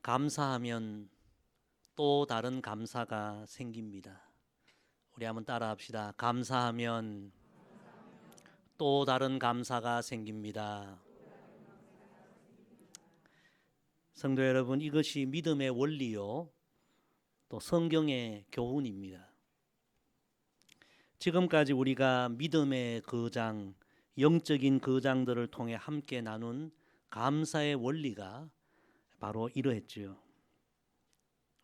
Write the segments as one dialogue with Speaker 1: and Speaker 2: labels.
Speaker 1: 감사하면 또 다른 감사가 생깁니다. 우리 한번 따라 합시다. 감사하면 또 다른 감사가 생깁니다. 성도 여러분, 이것이 믿음의 원리요, 또 성경의 교훈입니다. 지금까지 우리가 믿음의 거장, 영적인 거장들을 통해 함께 나눈 감사의 원리가 바로 이러했지요.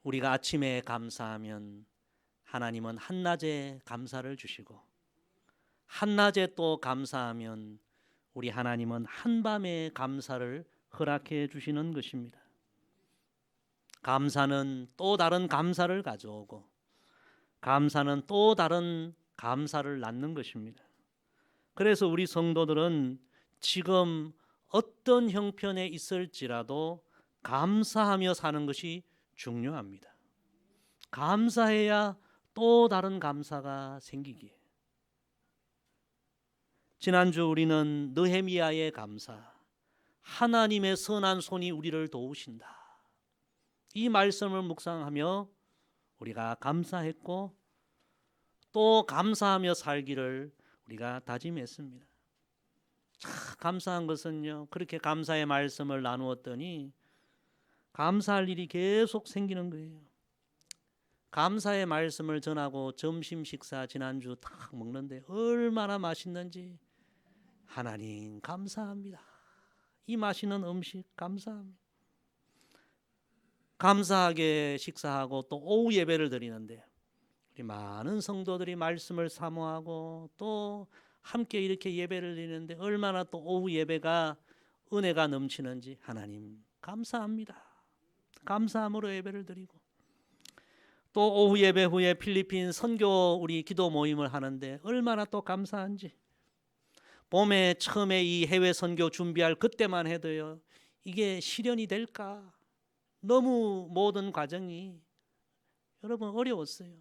Speaker 1: 우리가 아침에 감사하면 하나님은 한낮에 감사를 주시고, 한낮에 또 감사하면 우리 하나님은 한밤에 감사를 허락해 주시는 것입니다. 감사는 또 다른 감사를 가져오고, 감사는 또 다른 감사를 낳는 것입니다. 그래서 우리 성도들은 지금 어떤 형편에 있을지라도 감사하며 사는 것이 중요합니다. 감사해야 또 다른 감사가 생기기에. 지난주 우리는 느헤미야의 감사, 하나님의 선한 손이 우리를 도우신다, 이 말씀을 묵상하며 우리가 감사했고, 또 감사하며 살기를 우리가 다짐했습니다. 참 감사한 것은요, 그렇게 감사의 말씀을 나누었더니 감사할 일이 계속 생기는 거예요. 감사의 말씀을 전하고 점심 식사 지난주 딱 먹는데 얼마나 맛있는지, 하나님 감사합니다. 이 맛있는 음식 감사합니다. 감사하게 식사하고 또 오후 예배를 드리는데 우리 많은 성도들이 말씀을 사모하고 또 함께 이렇게 예배를 드리는데 얼마나 또 오후 예배가 은혜가 넘치는지 하나님 감사합니다. 감사함으로 예배를 드리고, 또 오후 예배 후에 필리핀 선교 우리 기도 모임을 하는데 얼마나 또 감사한지, 봄에 처음에 이 해외 선교 준비할 그때만 해도요, 이게 실현이 될까, 너무 모든 과정이 여러분 어려웠어요.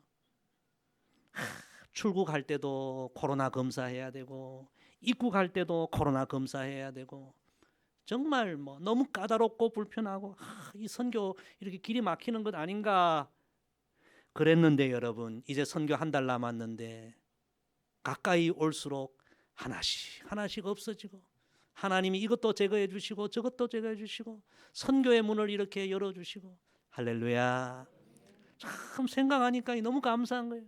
Speaker 1: 출국할 때도 코로나 검사해야 되고, 입국할 때도 코로나 검사해야 되고, 정말 너무 까다롭고 불편하고, 이 선교 이렇게 길이 막히는 것 아닌가 그랬는데, 여러분 이제 선교 한 달 남았는데 가까이 올수록 하나씩 하나씩 없어지고, 하나님이 이것도 제거해 주시고 저것도 제거해 주시고 선교의 문을 이렇게 열어주시고, 할렐루야. 참 생각하니까 너무 감사한 거예요.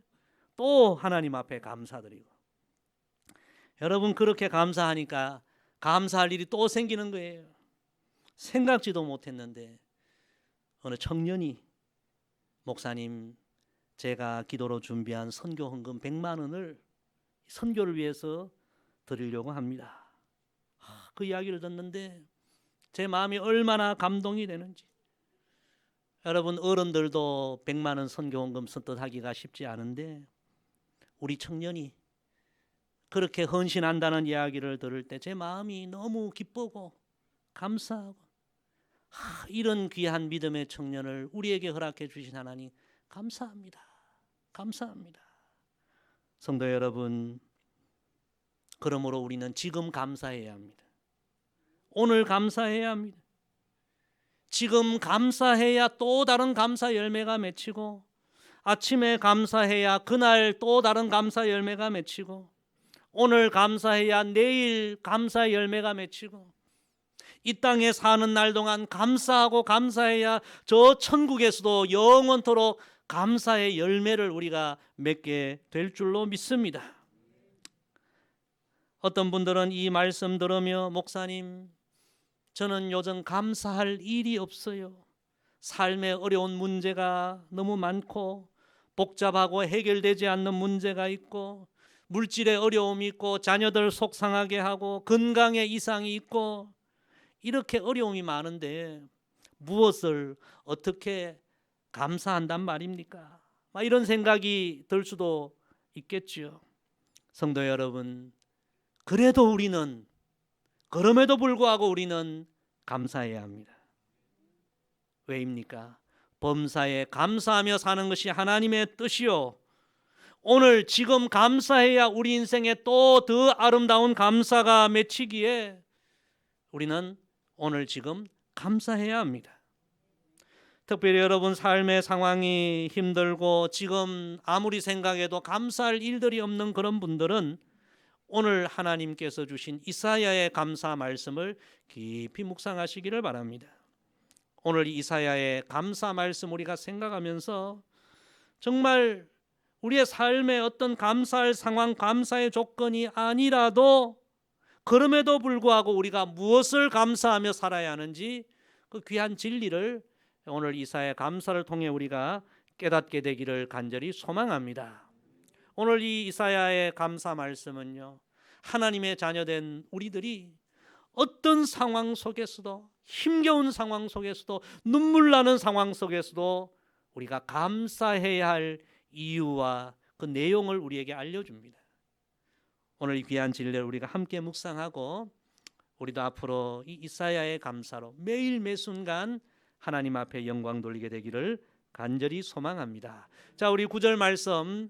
Speaker 1: 또 하나님 앞에 감사드리고, 여러분 그렇게 감사하니까 감사할 일이 또 생기는 거예요. 생각지도 못했는데 어느 청년이, 목사님 제가 기도로 준비한 선교 헌금 100만 원을 선교를 위해서 드리려고 합니다. 그 이야기를 듣는데 제 마음이 얼마나 감동이 되는지. 여러분 어른들도 100만 원 선교 헌금 선뜻하기가 쉽지 않은데 우리 청년이 그렇게 헌신한다는 이야기를 들을 때 제 마음이 너무 기쁘고 감사하고, 이런 귀한 믿음의 청년을 우리에게 허락해 주신 하나님 감사합니다. 감사합니다. 성도 여러분, 그러므로 우리는 지금 감사해야 합니다. 오늘 감사해야 합니다. 지금 감사해야 또 다른 감사 열매가 맺히고, 아침에 감사해야 그날 또 다른 감사 열매가 맺히고, 오늘 감사해야 내일 감사 열매가 맺히고, 이 땅에 사는 날 동안 감사하고 감사해야 저 천국에서도 영원토록 감사의 열매를 우리가 맺게 될 줄로 믿습니다. 어떤 분들은 이 말씀 들으며, 목사님 저는 요즘 감사할 일이 없어요. 삶의 어려운 문제가 너무 많고 복잡하고 해결되지 않는 문제가 있고, 물질의 어려움이 있고, 자녀들 속상하게 하고, 건강에 이상이 있고, 이렇게 어려움이 많은데 무엇을 어떻게 감사한단 말입니까? 이런 생각이 들 수도 있겠지요. 성도 여러분, 그래도 우리는, 그럼에도 불구하고 우리는 감사해야 합니다. 왜입니까? 범사에 감사하며 사는 것이 하나님의 뜻이요, 오늘 지금 감사해야 우리 인생에 또 더 아름다운 감사가 맺히기에 우리는 오늘 지금 감사해야 합니다. 특별히 여러분 삶의 상황이 힘들고 지금 아무리 생각해도 감사할 일들이 없는 그런 분들은 오늘 하나님께서 주신 이사야의 감사 말씀을 깊이 묵상하시기를 바랍니다. 오늘 이사야의 감사 말씀 우리가 생각하면서 정말 우리의 삶에 어떤 감사할 상황, 감사의 조건이 아니라도 그럼에도 불구하고 우리가 무엇을 감사하며 살아야 하는지 그 귀한 진리를 오늘 이사야의 감사를 통해 우리가 깨닫게 되기를 간절히 소망합니다. 오늘 이 이사야의 감사 말씀은요, 하나님의 자녀된 우리들이 어떤 상황 속에서도, 힘겨운 상황 속에서도, 눈물 나는 상황 속에서도 우리가 감사해야 할 이유와 그 내용을 우리에게 알려줍니다. 오늘 이 귀한 진리를 우리가 함께 묵상하고 우리도 앞으로 이 이사야의 감사로 매일 매순간 하나님 앞에 영광 돌리게 되기를 간절히 소망합니다. 자, 우리 9절 말씀,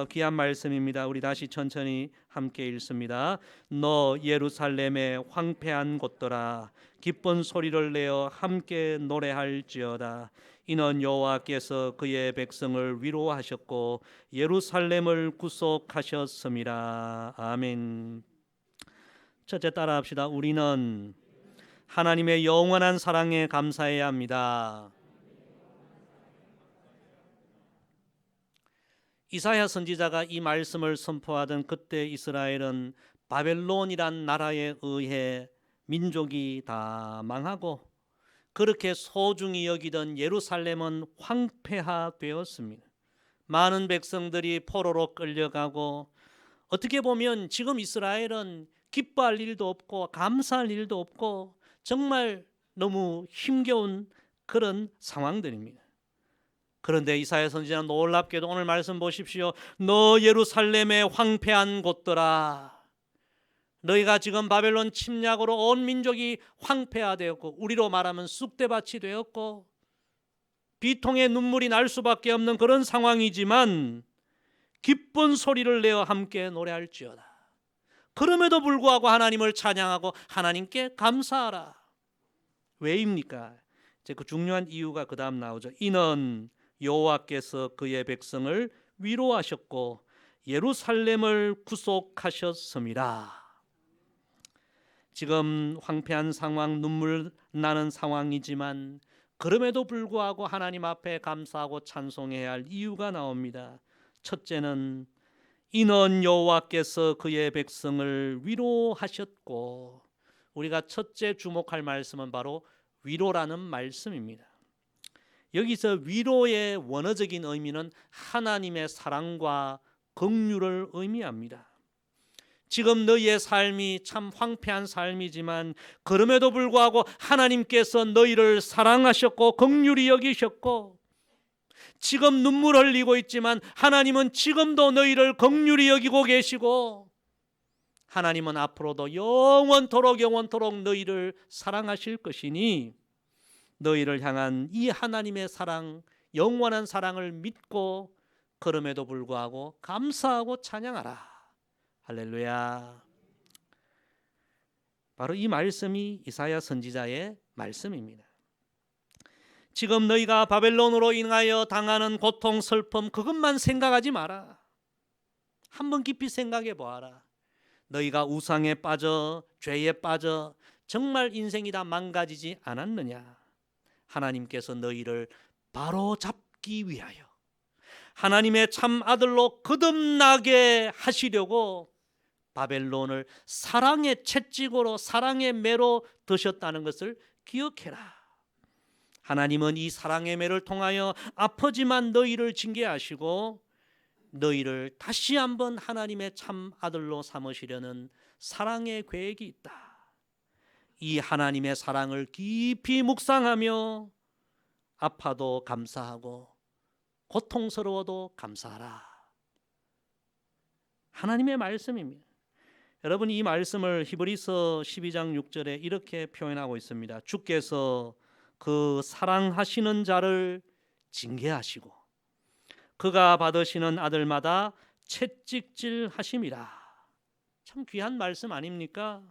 Speaker 1: 귀한 말씀입니다. 우리 다시 천천히 함께 읽습니다. 너 예루살렘의 황폐한 곳들아, 기쁜 소리를 내어 함께 노래할지어다. 이는 여호와께서 그의 백성을 위로하셨고 예루살렘을 구속하셨음이라. 아멘. 첫째 따라합시다. 우리는 하나님의 영원한 사랑에 감사해야 합니다. 이사야 선지자가 이 말씀을 선포하던 그때 이스라엘은 바벨론이란 나라에 의해 민족이 다 망하고 그렇게 소중히 여기던 예루살렘은 황폐화되었습니다. 많은 백성들이 포로로 끌려가고, 어떻게 보면 지금 이스라엘은 기뻐할 일도 없고 감사할 일도 없고 정말 너무 힘겨운 그런 상황들입니다. 그런데 이사야 선지자는 놀랍게도 오늘 말씀 보십시오. 너 예루살렘의 황폐한 곳들아, 너희가 지금 바벨론 침략으로 온 민족이 황폐화되었고, 우리로 말하면 쑥대밭이 되었고 비통의 눈물이 날 수밖에 없는 그런 상황이지만 기쁜 소리를 내어 함께 노래할지어다. 그럼에도 불구하고 하나님을 찬양하고 하나님께 감사하라. 왜입니까? 이제 그 중요한 이유가 그 다음 나오죠. 이는 여호와께서 그의 백성을 위로하셨고 예루살렘을 구속하셨음이라. 지금 황폐한 상황, 눈물 나는 상황이지만 그럼에도 불구하고 하나님 앞에 감사하고 찬송해야 할 이유가 나옵니다. 첫째는 이는 여호와께서 그의 백성을 위로하셨고, 우리가 첫째 주목할 말씀은 바로 위로라는 말씀입니다. 여기서 위로의 원어적인 의미는 하나님의 사랑과 긍휼을 의미합니다. 지금 너희의 삶이 참 황폐한 삶이지만 그럼에도 불구하고 하나님께서 너희를 사랑하셨고 긍휼히 여기셨고, 지금 눈물 흘리고 있지만 하나님은 지금도 너희를 긍휼히 여기고 계시고, 하나님은 앞으로도 영원토록 너희를 사랑하실 것이니 너희를 향한 이 하나님의 사랑, 영원한 사랑을 믿고 그럼에도 불구하고 감사하고 찬양하라. 할렐루야. 바로 이 말씀이 이사야 선지자의 말씀입니다. 지금 너희가 바벨론으로 인하여 당하는 고통, 슬픔, 그것만 생각하지 마라. 한번 깊이 생각해 보아라. 너희가 우상에 빠져, 죄에 빠져 정말 인생이 다 망가지지 않았느냐? 하나님께서 너희를 바로 잡기 위하여 하나님의 참 아들로 거듭나게 하시려고 바벨론을 사랑의 채찍으로, 사랑의 매로 드셨다는 것을 기억해라. 하나님은 이 사랑의 매를 통하여 아프지만 너희를 징계하시고 너희를 다시 한번 하나님의 참 아들로 삼으시려는 사랑의 계획이 있다. 이 하나님의 사랑을 깊이 묵상하며 아파도 감사하고 고통스러워도 감사하라. 하나님의 말씀입니다. 여러분, 이 말씀을 히브리서 12장 6절에 이렇게 표현하고 있습니다. 주께서 그 사랑하시는 자를 징계하시고 그가 받으시는 아들마다 채찍질하심이라. 참 귀한 말씀 아닙니까?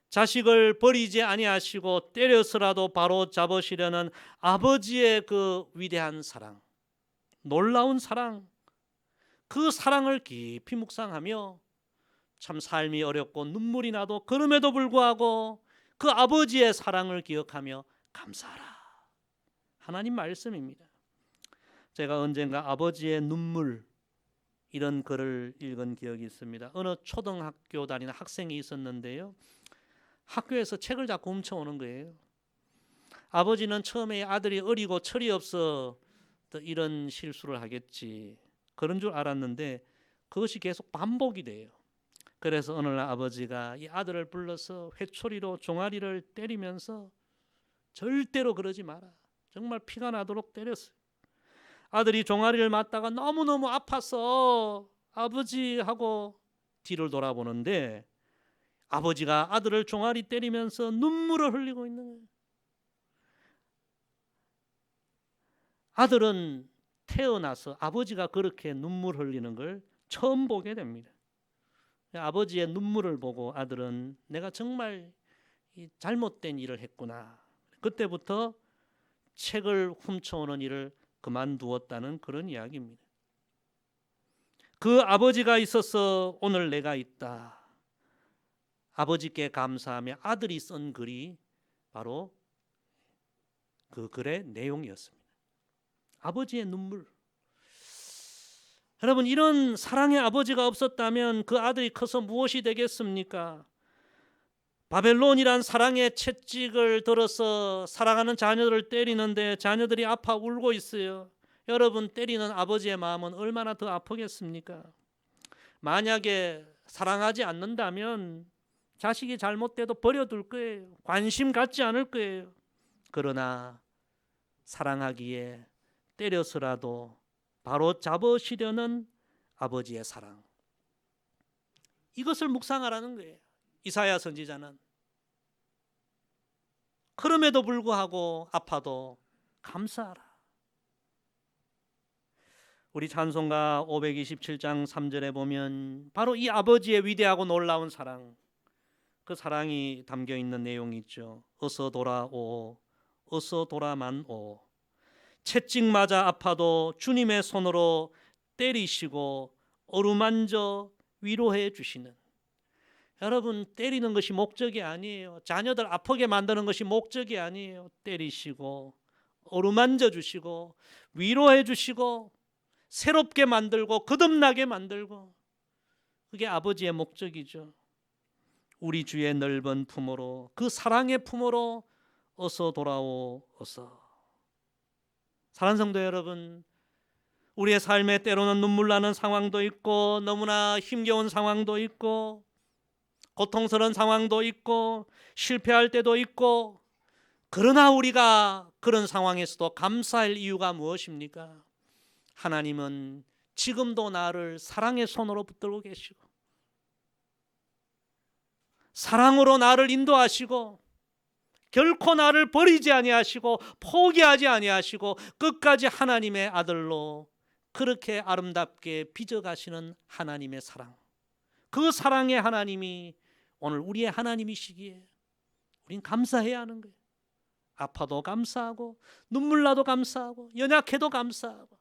Speaker 1: 자식을 버리지 아니하시고 때려서라도 바로 잡으시려는 아버지의 그 위대한 사랑, 놀라운 사랑, 그 사랑을 깊이 묵상하며 참 삶이 어렵고 눈물이 나도 그럼에도 불구하고 그 아버지의 사랑을 기억하며 감사하라. 하나님 말씀입니다. 제가 언젠가 아버지의 눈물 이런 글을 읽은 기억이 있습니다. 어느 초등학교 다니는 학생이 있었는데요. 학교에서 책을 자꾸 훔쳐오는 거예요. 아버지는 처음에 아들이 어리고 철이 없어 이런 실수를 하겠지 그런 줄 알았는데 그것이 계속 반복이 돼요. 그래서 어느 날 아버지가 이 아들을 불러서 회초리로 종아리를 때리면서 절대로 그러지 마라. 정말 피가 나도록 때렸어요. 아들이 종아리를 맞다가 너무너무 아파서 아버지 하고 뒤를 돌아보는데 아버지가 아들을 종아리 때리면서 눈물을 흘리고 있는 거예요. 아들은 태어나서 아버지가 그렇게 눈물 흘리는 걸 처음 보게 됩니다. 아버지의 눈물을 보고 아들은 내가 정말 잘못된 일을 했구나. 그때부터 책을 훔쳐오는 일을 그만두었다는 그런 이야기입니다. 그 아버지가 있어서 오늘 내가 있다. 아버지께 감사하며 아들이 쓴 글이 바로 그 글의 내용이었습니다. 아버지의 눈물. 여러분, 이런 사랑의 아버지가 없었다면 그 아들이 커서 무엇이 되겠습니까? 바벨론이란 사랑의 채찍을 들어서 사랑하는 자녀들을 때리는데 자녀들이 아파 울고 있어요. 여러분, 때리는 아버지의 마음은 얼마나 더 아프겠습니까? 만약에 사랑하지 않는다면 자식이 잘못돼도 버려둘 거예요. 관심 갖지 않을 거예요. 그러나 사랑하기에 때려서라도 바로 잡으시려는 아버지의 사랑, 이것을 묵상하라는 거예요. 이사야 선지자는 그럼에도 불구하고 아파도 감사하라. 우리 찬송가 527장 3절에 보면 바로 이 아버지의 위대하고 놀라운 사랑, 그 사랑이 담겨 있는 내용이 있죠. 어서 돌아오, 어서 돌아만 오. 채찍 맞아 아파도 주님의 손으로 때리시고 어루만져 위로해 주시는. 여러분, 때리는 것이 목적이 아니에요. 자녀들 아프게 만드는 것이 목적이 아니에요. 때리시고 어루만져 주시고 위로해 주시고 새롭게 만들고 거듭나게 만들고, 그게 아버지의 목적이죠. 우리 주의 넓은 품으로, 그 사랑의 품으로 어서 돌아오 어서. 사랑하는 성도 여러분, 우리의 삶에 때로는 눈물 나는 상황도 있고 너무나 힘겨운 상황도 있고 고통스러운 상황도 있고 실패할 때도 있고, 그러나 우리가 그런 상황에서도 감사할 이유가 무엇입니까? 하나님은 지금도 나를 사랑의 손으로 붙들고 계시고 사랑으로 나를 인도하시고 결코 나를 버리지 아니하시고 포기하지 아니하시고 끝까지 하나님의 아들로 그렇게 아름답게 빚어가시는 하나님의 사랑, 그 사랑의 하나님이 오늘 우리의 하나님이시기에 우린 감사해야 하는 거예요. 아파도 감사하고 눈물 나도 감사하고 연약해도 감사하고.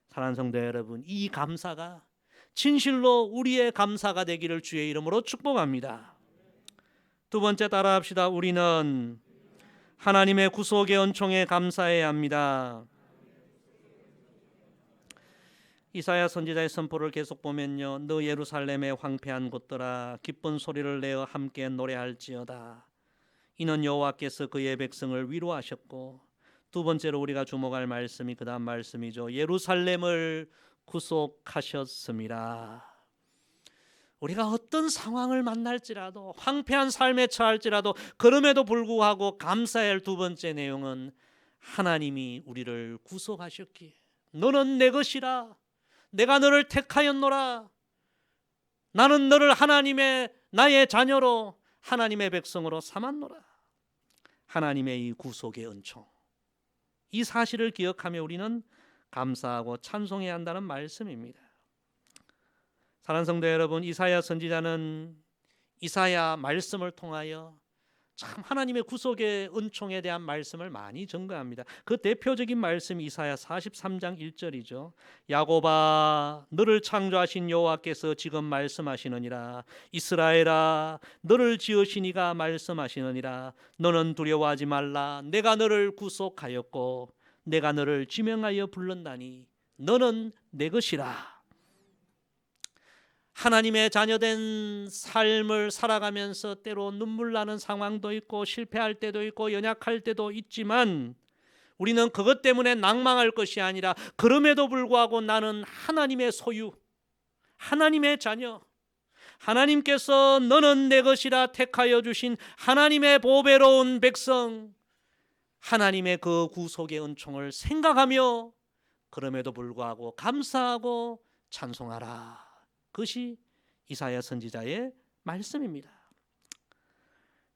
Speaker 1: 사랑하는 성도 여러분, 이 감사가 진실로 우리의 감사가 되기를 주의 이름으로 축복합니다. 두 번째 따라합시다. 우리는 하나님의 구속의恩총에 감사해야 합니다. 이사야 선지자의 선포를 계속 보면요, 너 예루살렘의 황폐한 곳들아 기쁜 소리를 내어 함께 노래할지어다. 이는 여호와께서 그의 백성을 위로하셨고, 두 번째로 우리가 주목할 말씀이 그 다음 말씀이죠. 예루살렘을 구속하셨습니다. 우리가 어떤 상황을 만날지라도, 황폐한 삶에 처할지라도, 그럼에도 불구하고 감사해야 할 두 번째 내용은 하나님이 우리를 구속하셨기에 너는 내 것이라, 내가 너를 택하였노라, 나는 너를 하나님의 나의 자녀로 하나님의 백성으로 삼았노라. 하나님의 이 구속의 은총, 이 사실을 기억하며 우리는 감사하고 찬송해야 한다는 말씀입니다. 사랑하는 성도 여러분, 이사야 선지자는 이사야 말씀을 통하여 참 하나님의 구속의 은총에 대한 말씀을 많이 증거합니다. 그 대표적인 말씀이 이사야 43장 1절이죠. 야곱아, 너를 창조하신 여호와께서 지금 말씀하시느니라. 이스라엘아, 너를 지으신 이가 말씀하시느니라. 너는 두려워하지 말라. 내가 너를 구속하였고 내가 너를 지명하여 불렀나니 너는 내 것이라. 하나님의 자녀된 삶을 살아가면서 때로 눈물 나는 상황도 있고 실패할 때도 있고 연약할 때도 있지만 우리는 그것 때문에 낭망할 것이 아니라 그럼에도 불구하고 나는 하나님의 소유, 하나님의 자녀, 하나님께서 너는 내 것이라 택하여 주신 하나님의 보배로운 백성, 하나님의 그 구속의 은총을 생각하며 그럼에도 불구하고 감사하고 찬송하라. 그것이 이사야 선지자의 말씀입니다.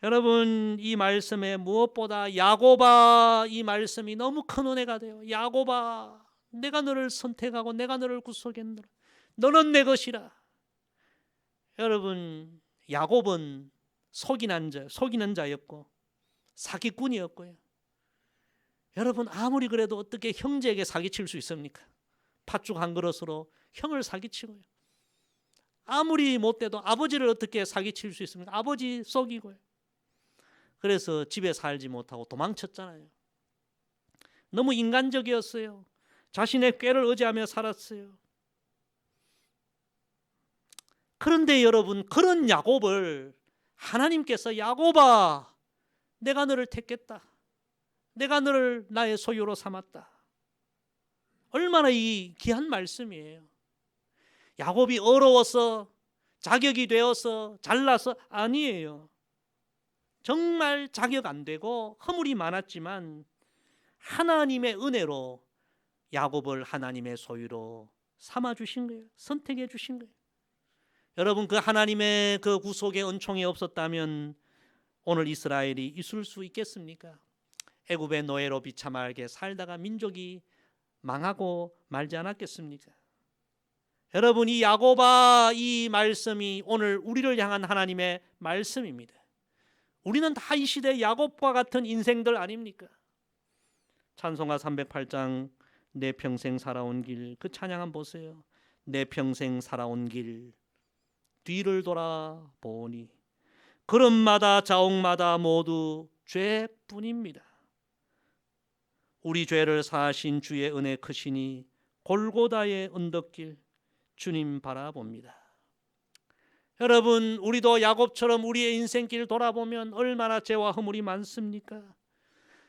Speaker 1: 여러분, 이 말씀에 무엇보다 야곱아, 이 말씀이 너무 큰 은혜가 돼요. 야곱아, 내가 너를 선택하고 내가 너를 구속했노라. 너는 내 것이라. 여러분, 야곱은 속이는 자였고 사기꾼이었고요. 여러분, 아무리 그래도 어떻게 형제에게 사기칠 수 있습니까? 팥죽 한 그릇으로 형을 사기치고요. 아무리 못돼도 아버지를 어떻게 사기칠 수 있습니까? 아버지 속이고요. 그래서 집에 살지 못하고 도망쳤잖아요. 너무 인간적이었어요. 자신의 꾀를 의지하며 살았어요. 그런데 여러분, 그런 야곱을 하나님께서 야곱아, 내가 너를 택했다. 내가 너를 나의 소유로 삼았다. 얼마나 이 귀한 말씀이에요. 야곱이 어려워서 자격이 되어서 잘나서 아니에요. 정말 자격 안 되고 허물이 많았지만 하나님의 은혜로 야곱을 하나님의 소유로 삼아 주신 거예요. 선택해 주신 거예요. 여러분, 그 하나님의 그 구속의 은총이 없었다면 오늘 이스라엘이 있을 수 있겠습니까? 애굽의 노예로 비참하게 살다가 민족이 망하고 말지 않았겠습니까? 여러분, 이 야곱아, 이 말씀이 오늘 우리를 향한 하나님의 말씀입니다. 우리는 다 이 시대 야곱과 같은 인생들 아닙니까? 찬송가 308장 내 평생 살아온 길, 그 찬양 한번 보세요. 내 평생 살아온 길 뒤를 돌아보니 걸음마다 자옥마다 모두 죄뿐입니다. 우리 죄를 사하신 주의 은혜 크시니 골고다의 언덕길 주님 바라봅니다. 여러분, 우리도 야곱처럼 우리의 인생길 돌아보면 얼마나 죄와 허물이 많습니까?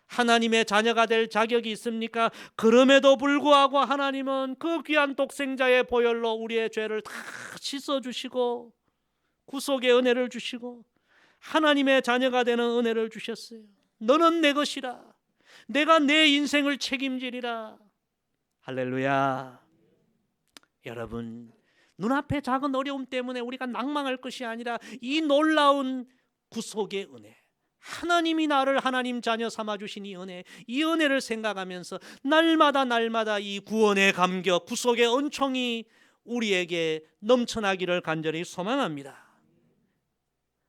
Speaker 1: 하나님의 자녀가 될 자격이 있습니까? 그럼에도 불구하고 하나님은 그 귀한 독생자의 보혈로 우리의 죄를 다 씻어주시고 구속의 은혜를 주시고 하나님의 자녀가 되는 은혜를 주셨어요. 너는 내 것이라. 내가 내 인생을 책임지리라. 할렐루야. 여러분, 눈앞에 작은 어려움 때문에 우리가 낭망할 것이 아니라 이 놀라운 구속의 은혜, 하나님이 나를 하나님 자녀 삼아주신 이 은혜를 생각하면서 날마다 이 구원의 감격, 구속의 은총이 우리에게 넘쳐나기를 간절히 소망합니다.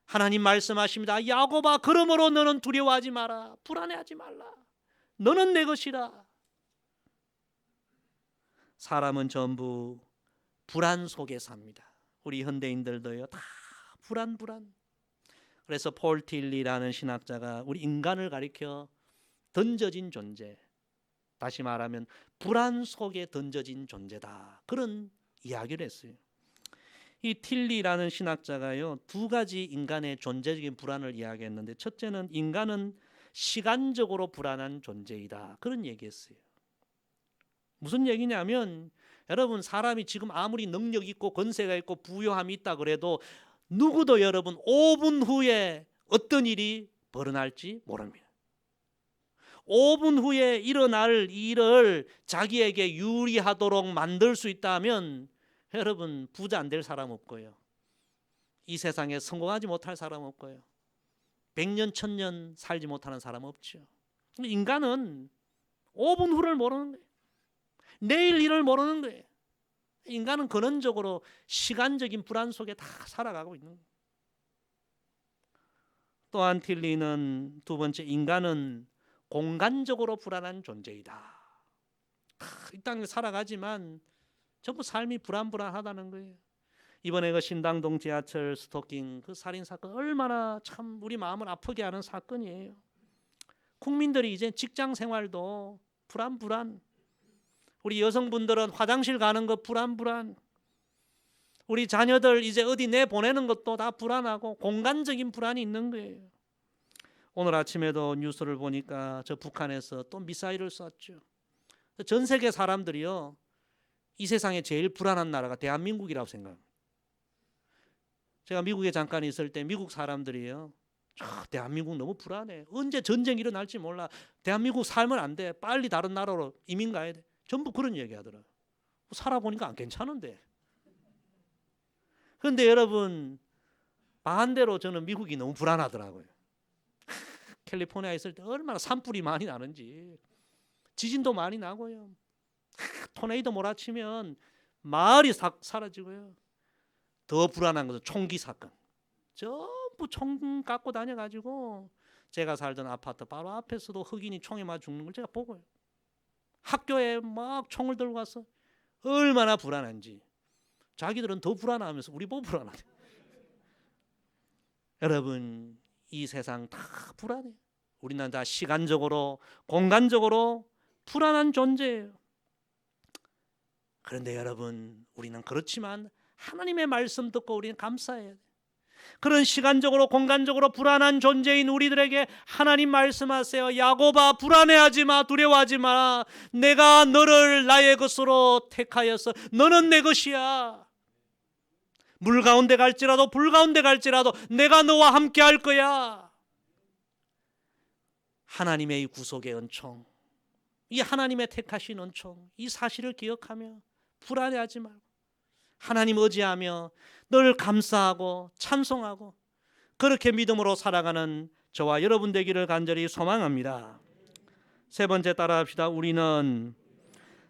Speaker 1: 하나님 말씀하십니다. 야곱아, 그러므로 너는 두려워하지 마라. 불안해하지 말라. 너는 내 것이라. 사람은 전부 불안 속에 삽니다. 우리 현대인들도요, 다 불안. 그래서 폴 틸리라는 신학자가 우리 인간을 가리켜 던져진 존재, 다시 말하면 불안 속에 던져진 존재다, 그런 이야기를 했어요. 이 틸리라는 신학자가요, 두 가지 인간의 존재적인 불안을 이야기했는데, 첫째는 인간은 시간적으로 불안한 존재이다, 그런 얘기했어요. 무슨 얘기냐면, 여러분, 사람이 지금 아무리 능력 있고 권세가 있고 부유함이 있다 그래도 누구도 여러분 5분 후에 어떤 일이 벌어날지 모릅니다. 5분 후에 일어날 일을 자기에게 유리하도록 만들 수 있다면 여러분, 부자 안 될 사람 없고요, 이 세상에 성공하지 못할 사람 없고요, 100년 1000년 살지 못하는 사람 없죠. 인간은 5분 후를 모르는 거예요. 내일 일을 모르는 거예요. 인간은 근원적으로 시간적인 불안 속에 다 살아가고 있는 거예요. 또한 tilly는 두 번째, 인간은 공간적으로 불안한 존재이다. 이 땅에 살아가지만 전부 삶이 불안하다는 거예요. 이번에 그 신당동 지하철 스토킹 그 살인 사건 얼마나 참 우리 마음을 아프게 하는 사건이에요. 국민들이 이제 직장 생활도 불안. 우리 여성분들은 화장실 가는 거 불안. 우리 자녀들 이제 어디 내보내는 것도 다 불안하고 공간적인 불안이 있는 거예요. 오늘 아침에도 뉴스를 보니까 저 북한에서 또 미사일을 쐈죠. 전 세계 사람들이요, 이 세상에 제일 불안한 나라가 대한민국이라고 생각합니다. 제가 미국에 잠깐 있을 때 미국 사람들이요, 대한민국 너무 불안해. 언제 전쟁이 일어날지 몰라. 대한민국 살면 안 돼. 빨리 다른 나라로 이민 가야 돼. 전부 그런 얘기 하더라고요. 살아보니까 안 괜찮은데. 그런데 여러분, 반대로 저는 미국이 너무 불안하더라고요. 캘리포니아에 있을 때 얼마나 산불이 많이 나는지, 지진도 많이 나고요. 토네이도 몰아치면 마을이 사라지고요. 더 불안한 것은 총기 사건. 전부 총 갖고 다녀가지고 제가 살던 아파트 바로 앞에서도 흑인이 총에 맞아 죽는 걸 제가 보고요. 학교에 막 총을 들고 가서 얼마나 불안한지. 자기들은 더 불안하면서 우리 보고 불안하대. 여러분, 이 세상 다 불안해. 우리는 다 시간적으로 공간적으로 불안한 존재예요. 그런데 여러분, 우리는 그렇지만 하나님의 말씀 듣고 우리는 감사해야 돼. 그런 시간적으로 공간적으로 불안한 존재인 우리들에게 하나님 말씀하세요. 야곱아, 불안해하지 마, 두려워하지 마. 내가 너를 나의 것으로 택하였어. 너는 내 것이야. 물 가운데 갈지라도 불 가운데 갈지라도 내가 너와 함께 할 거야. 하나님의 이 구속의 은총, 이 하나님의 택하신 은총, 이 사실을 기억하며 불안해하지 말고 하나님 의지하며 늘 감사하고 찬송하고 그렇게 믿음으로 살아가는 저와 여러분 되기를 간절히 소망합니다. 세 번째, 따라합시다. 우리는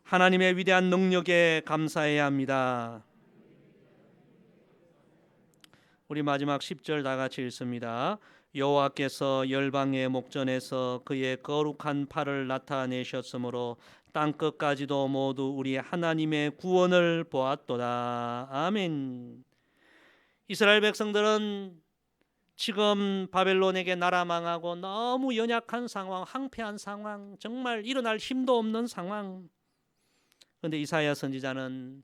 Speaker 1: 하나님의 위대한 능력에 감사해야 합니다. 우리 마지막 10절 다 같이 읽습니다. 여호와께서 열방의 목전에서 그의 거룩한 팔을 나타내셨으므로 땅끝까지도 모두 우리 하나님의 구원을 보았도다. 아멘. 이스라엘 백성들은 지금 바벨론에게 나라 망하고 너무 연약한 상황, 황폐한 상황, 정말 일어날 힘도 없는 상황. 그런데 이사야 선지자는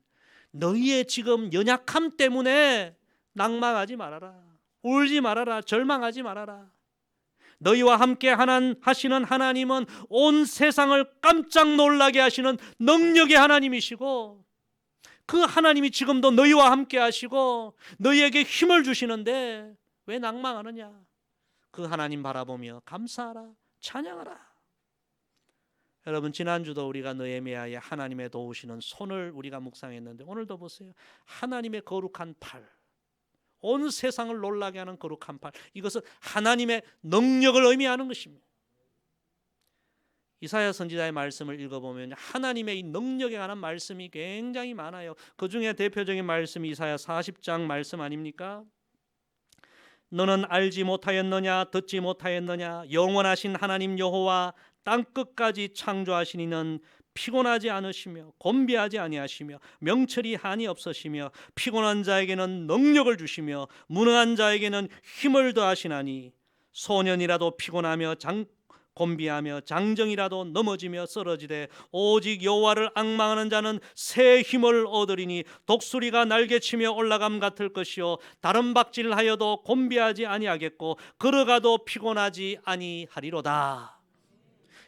Speaker 1: 너희의 지금 연약함 때문에 낭망하지 말아라. 울지 말아라. 절망하지 말아라. 너희와 함께 하시는 하나님은 온 세상을 깜짝 놀라게 하시는 능력의 하나님이시고 그 하나님이 지금도 너희와 함께 하시고 너희에게 힘을 주시는데 왜 낭망하느냐? 그 하나님 바라보며 감사하라. 찬양하라. 여러분, 지난주도 우리가 느헤미야의 하나님의 도우시는 손을 우리가 묵상했는데 오늘도 보세요. 하나님의 거룩한 팔, 온 세상을 놀라게 하는 거룩한 팔, 이것은 하나님의 능력을 의미하는 것입니다. 이사야 선지자의 말씀을 읽어보면 하나님의 이 능력에 관한 말씀이 굉장히 많아요. 그 중에 대표적인 말씀이 이사야 40장 말씀 아닙니까? 너는 알지 못하였느냐, 듣지 못하였느냐? 영원하신 하나님 여호와 땅끝까지 창조하신 이는 피곤하지 않으시며 곤비하지 아니하시며 명철이 한이 없으시며 피곤한 자에게는 능력을 주시며 무능한 자에게는 힘을 더하시나니 소년이라도 피곤하며 곤비하며 장정이라도 넘어지며 쓰러지되 오직 여호와를 앙망하는 자는 새 힘을 얻으리니 독수리가 날개치며 올라감 같을 것이요 다른 박질하여도 곤비하지 아니하겠고 걸어가도 피곤하지 아니하리로다.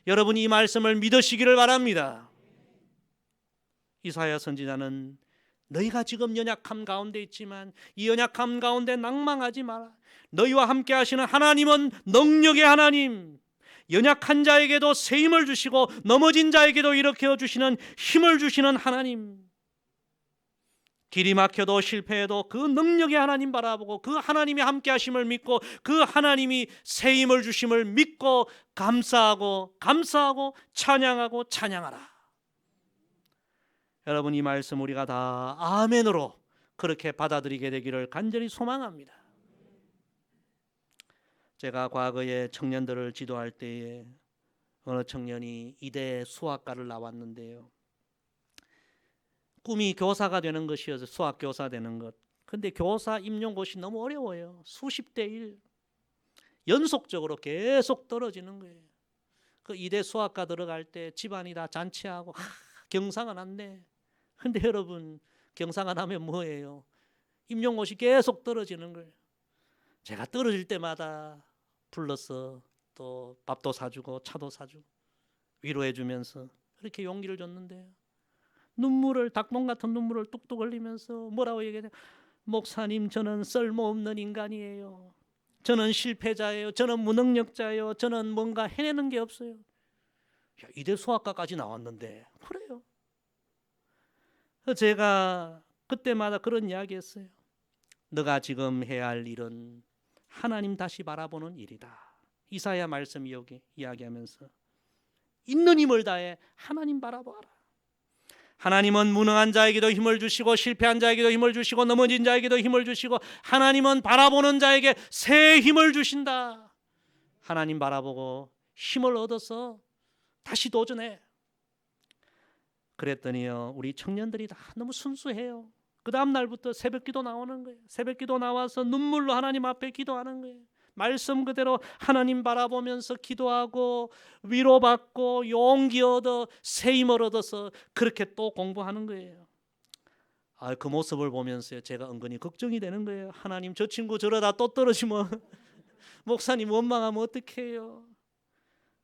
Speaker 1: 여러분이 이 말씀을 믿으시기를 바랍니다. 이사야 선지자는 너희가 지금 연약함 가운데 있지만 이 연약함 가운데 낭망하지 마라. 너희와 함께 하시는 하나님은 능력의 하나님, 연약한 자에게도 새 힘을 주시고 넘어진 자에게도 일으켜 주시는 힘을 주시는 하나님. 길이 막혀도 실패해도 그 능력의 하나님 바라보고 그 하나님이 함께 하심을 믿고 그 하나님이 새 힘을 주심을 믿고 감사하고 찬양하고 찬양하라. 여러분, 이 말씀 우리가 다 아멘으로 그렇게 받아들이게 되기를 간절히 소망합니다. 제가 과거에 청년들을 지도할 때에 어느 청년이 이대 수학과를 나왔는데요, 꿈이 교사가 되는 것이어서 수학 교사 되는 것. 근데 교사 임용고시 너무 어려워요. 수십 대 1 연속적으로 계속 떨어지는 거예요. 그 이대 수학과 들어갈 때 집안이 다 잔치하고 경상은 한데, 근데 여러분, 경상안 하면 뭐예요? 임용고시 계속 떨어지는 거예요. 제가 떨어질 때마다 불러서 또 밥도 사주고 차도 사주고 위로해 주면서 그렇게 용기를 줬는데요, 닭똥 같은 눈물을 뚝뚝 흘리면서 뭐라고 얘기해요? 목사님, 저는 쓸모없는 인간이에요. 저는 실패자예요. 저는 무능력자예요. 저는 뭔가 해내는 게 없어요. 야, 이대 수학과까지 나왔는데 그래요. 제가 그때마다 그런 이야기 했어요. 너가 지금 해야 할 일은 하나님 다시 바라보는 일이다. 이사야 말씀 이야기하면서 있는 힘을 다해 하나님 바라보아라. 하나님은 무능한 자에게도 힘을 주시고 실패한 자에게도 힘을 주시고 넘어진 자에게도 힘을 주시고 하나님은 바라보는 자에게 새 힘을 주신다. 하나님 바라보고 힘을 얻어서 다시 도전해. 그랬더니요, 우리 청년들이 다 너무 순수해요. 그 다음 날부터 새벽기도 나오는 거예요. 새벽기도 나와서 눈물로 하나님 앞에 기도하는 거예요. 말씀 그대로 하나님 바라보면서 기도하고 위로받고 용기 얻어 새 힘을 얻어서 그렇게 또 공부하는 거예요. 그 모습을 보면서 제가 은근히 걱정이 되는 거예요. 하나님, 저 친구 저러다 또 떨어지면 목사님 원망하면 어떡해요?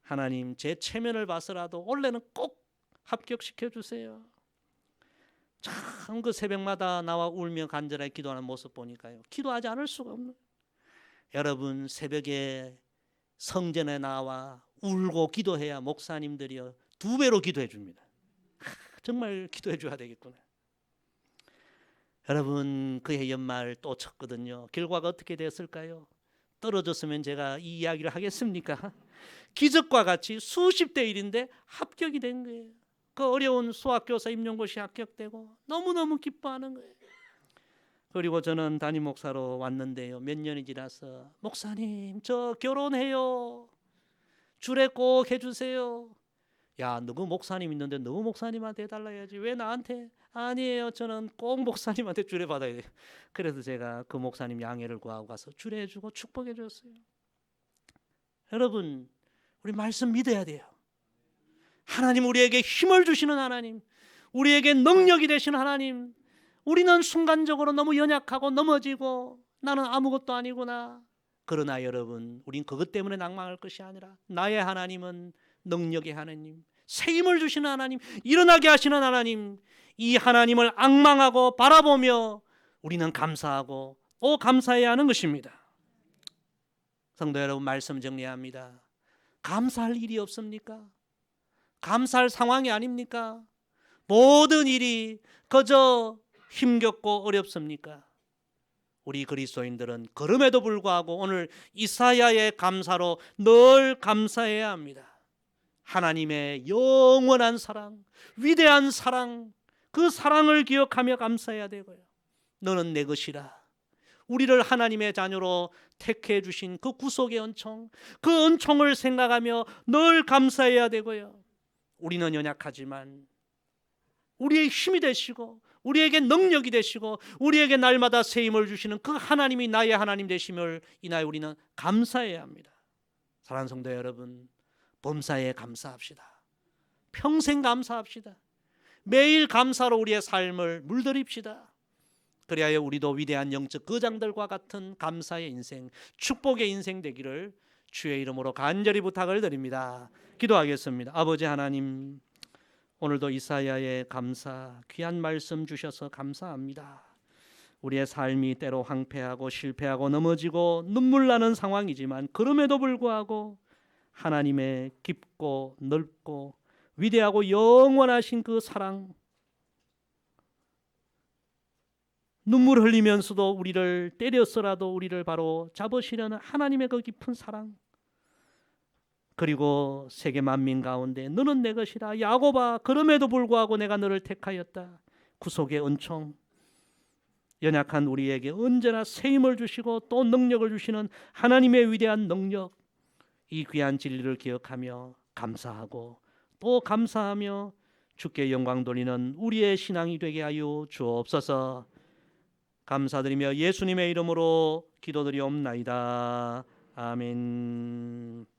Speaker 1: 하나님, 제 체면을 봐서라도 올해는 꼭 합격시켜 주세요. 참 그 새벽마다 나와 울며 간절하게 기도하는 모습 보니까요, 기도하지 않을 수가 없는. 여러분, 새벽에 성전에 나와 울고 기도해야 목사님들이요 2배로 기도해 줍니다. 정말 기도해 줘야 되겠구나. 여러분, 그해 연말 또 쳤거든요. 결과가 어떻게 됐을까요? 떨어졌으면 제가 이 이야기를 하겠습니까? 기적과 같이 수십 대 1인데 합격이 된 거예요. 그 어려운 수학교사 임용고시 합격되고 너무너무 기뻐하는 거예요. 그리고 저는 담임 목사로 왔는데요, 몇 년이 지나서 목사님, 저 결혼해요. 주례 꼭 해주세요. 야, 누구 목사님 있는데 누구 목사님한테 해달라 해야지 왜 나한테? 아니에요, 저는 꼭 목사님한테 주례 받아야 돼요. 그래서 제가 그 목사님 양해를 구하고 가서 주례해주고 축복해줬어요. 여러분, 우리 말씀 믿어야 돼요. 하나님 우리에게 힘을 주시는 하나님, 우리에게 능력이 되시는 하나님. 우리는 순간적으로 너무 연약하고 넘어지고 나는 아무것도 아니구나. 그러나 여러분, 우린 그것 때문에 낭망할 것이 아니라 나의 하나님은 능력의 하나님, 새 힘을 주시는 하나님, 일어나게 하시는 하나님, 이 하나님을 앙망하고 바라보며 우리는 감사하고 또 감사해야 하는 것입니다. 성도 여러분, 말씀 정리합니다. 감사할 일이 없습니까? 감사할 상황이 아닙니까? 모든 일이 그저 힘겹고 어렵습니까? 우리 그리스도인들은 그럼에도 불구하고 오늘 이사야의 감사로 늘 감사해야 합니다. 하나님의 영원한 사랑, 위대한 사랑, 그 사랑을 기억하며 감사해야 되고요. 너는 내 것이라. 우리를 하나님의 자녀로 택해 주신 그 구속의 은총, 그 은총을 생각하며 늘 감사해야 되고요. 우리는 연약하지만 우리의 힘이 되시고 우리에게 능력이 되시고 우리에게 날마다 새 힘을 주시는 그 하나님이 나의 하나님 되심을 인하여 우리는 감사해야 합니다. 사랑하는 성도 여러분, 범사에 감사합시다. 평생 감사합시다. 매일 감사로 우리의 삶을 물들입시다. 그리하여 우리도 위대한 영적 거장들과 같은 감사의 인생, 축복의 인생 되기를 주의 이름으로 간절히 부탁을 드립니다. 기도하겠습니다. 아버지 하나님, 오늘도 이사야의 감사, 귀한 말씀 주셔서 감사합니다. 우리의 삶이 때로 황폐하고 실패하고 넘어지고 눈물 나는 상황이지만 그럼에도 불구하고 하나님의 깊고 넓고 위대하고 영원하신 그 사랑, 눈물 흘리면서도 우리를 때렸어라도 우리를 바로 잡으시려는 하나님의 그 깊은 사랑, 그리고 세계 만민 가운데 너는 내 것이라 야곱아 그럼에도 불구하고 내가 너를 택하였다. 구속의 은총, 연약한 우리에게 언제나 새 힘을 주시고 또 능력을 주시는 하나님의 위대한 능력, 이 귀한 진리를 기억하며 감사하고 또 감사하며 주께 영광 돌리는 우리의 신앙이 되게 하여 주옵소서. 감사드리며 예수님의 이름으로 기도드리옵나이다. 아멘.